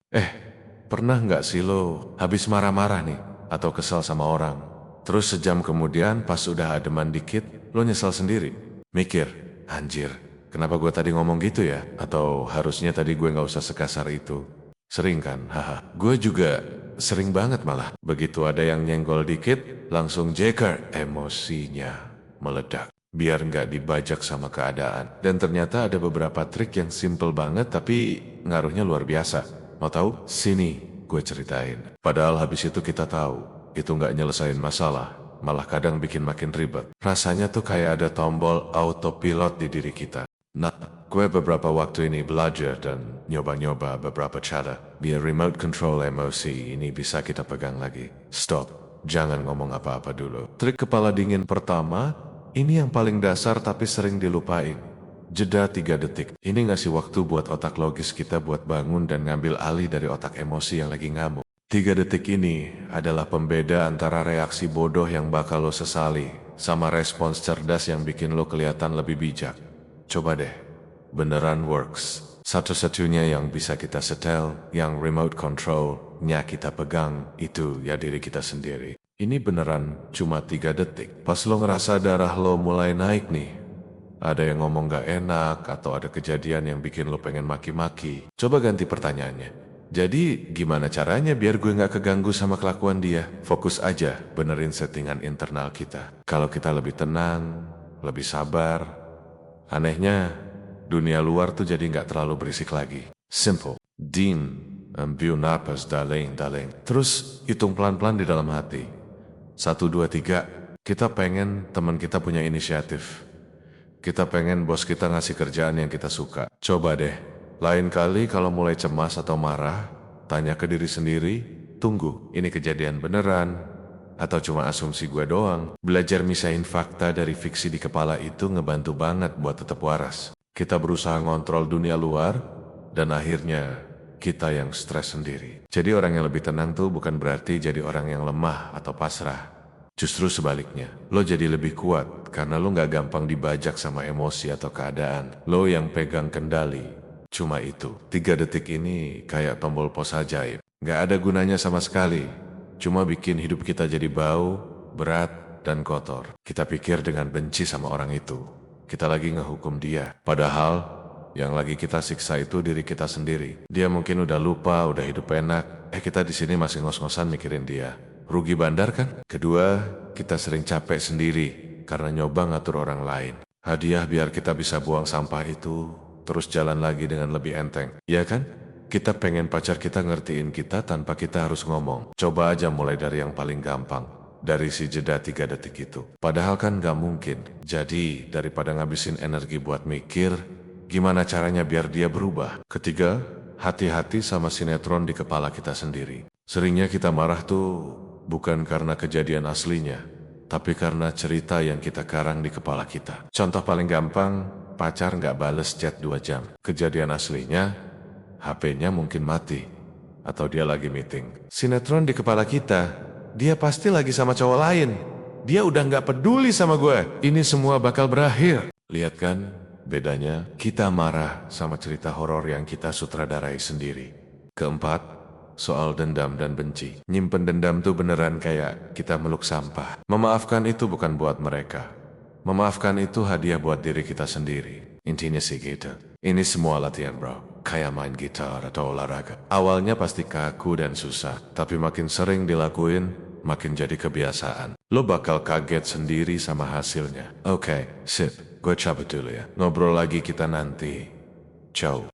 Eh, pernah nggak sih lo habis marah-marah nih atau kesal sama orang? Terus sejam kemudian pas udah ademan dikit, lo nyesal sendiri. Mikir, anjir, kenapa gue tadi ngomong gitu ya? Atau harusnya tadi gue nggak usah sekasar itu. Sering kan, haha. Gue juga sering banget malah. Begitu ada yang nyenggol dikit, langsung jeker emosinya meledak. Biar nggak dibajak sama keadaan. Dan ternyata ada beberapa trik yang simple banget tapi ngaruhnya luar biasa. Mau tahu? Sini, gue ceritain. Padahal habis itu kita tahu, itu nggak nyelesain masalah, malah kadang bikin makin ribet. Rasanya tuh kayak ada tombol autopilot di diri kita. Nah, gue beberapa waktu ini belajar dan nyoba-nyoba beberapa cara biar remote control emosi ini bisa kita pegang lagi. Stop, jangan ngomong apa-apa dulu. Trik kepala dingin pertama, ini yang paling dasar tapi sering dilupain. Jeda 3 detik. Ini ngasih waktu buat otak logis kita buat bangun dan ngambil alih dari otak emosi yang lagi ngamuk. 3 detik ini adalah pembeda antara reaksi bodoh yang bakal lo sesali sama respons cerdas yang bikin lo kelihatan lebih bijak. Coba deh, beneran works. Satu-satunya yang bisa kita setel, yang remote control-nya kita pegang, itu ya diri kita sendiri. Ini beneran cuma 3 detik. Pas lo ngerasa darah lo mulai naik nih, ada yang ngomong gak enak, atau ada kejadian yang bikin lo pengen maki-maki. Coba ganti pertanyaannya. Jadi, gimana caranya biar gue gak keganggu sama kelakuan dia? Fokus aja, benerin settingan internal kita. Kalau kita lebih tenang, lebih sabar, anehnya, dunia luar tuh jadi gak terlalu berisik lagi. Simple. Dean, ambil napas, darling. Terus, hitung pelan-pelan di dalam hati. 1, 2, 3, kita pengen teman kita punya inisiatif. Kita pengen bos kita ngasih kerjaan yang kita suka. Coba deh, lain kali kalau mulai cemas atau marah, tanya ke diri sendiri, tunggu, ini kejadian beneran, atau cuma asumsi gue doang. Belajar misahin fakta dari fiksi di kepala itu ngebantu banget buat tetap waras. Kita berusaha ngontrol dunia luar, dan akhirnya kita yang stres sendiri. Jadi orang yang lebih tenang tuh bukan berarti jadi orang yang lemah atau pasrah. Justru sebaliknya, lo jadi lebih kuat karena lo gak gampang dibajak sama emosi atau keadaan. Lo yang pegang kendali. Cuma itu, 3 detik ini kayak tombol pos ajaib. Gak ada gunanya sama sekali. Cuma bikin hidup kita jadi bau, berat, dan kotor. Kita pikir dengan benci sama orang itu. Kita lagi ngehukum dia. Padahal, yang lagi kita siksa itu diri kita sendiri. Dia mungkin udah lupa, udah hidup enak. Kita di sini masih ngos-ngosan mikirin dia. Rugi bandar kan? Kedua, kita sering capek sendiri karena nyoba ngatur orang lain. Hadiah biar kita bisa buang sampah itu, terus jalan lagi dengan lebih enteng. Ya kan? Kita pengen pacar kita ngertiin kita tanpa kita harus ngomong. Coba aja mulai dari yang paling gampang. Dari si jeda 3 detik itu. Padahal kan gak mungkin. Jadi, daripada ngabisin energi buat mikir, gimana caranya biar dia berubah? Ketiga, hati-hati sama sinetron di kepala kita sendiri. Seringnya kita marah tuh bukan karena kejadian aslinya, tapi karena cerita yang kita karang di kepala kita. Contoh paling gampang, pacar nggak bales chat 2 jam. Kejadian aslinya, HP-nya mungkin mati, atau dia lagi meeting. Sinetron di kepala kita, dia pasti lagi sama cowok lain. Dia udah nggak peduli sama gue. Ini semua bakal berakhir. Lihat kan, bedanya kita marah sama cerita horor yang kita sutradarai sendiri. Keempat, soal dendam dan benci. Nyimpen dendam tuh beneran kayak kita meluk sampah. Memaafkan itu bukan buat mereka. Memaafkan itu hadiah buat diri kita sendiri. Intinya sih gitu. Ini semua latihan bro. Kayak main gitar atau olahraga. Awalnya pasti kaku dan susah. Tapi makin sering dilakuin, makin jadi kebiasaan. Lo bakal kaget sendiri sama hasilnya. Oke, sip. Gue cabut dulu ya. Ngobrol lagi kita nanti. Ciao.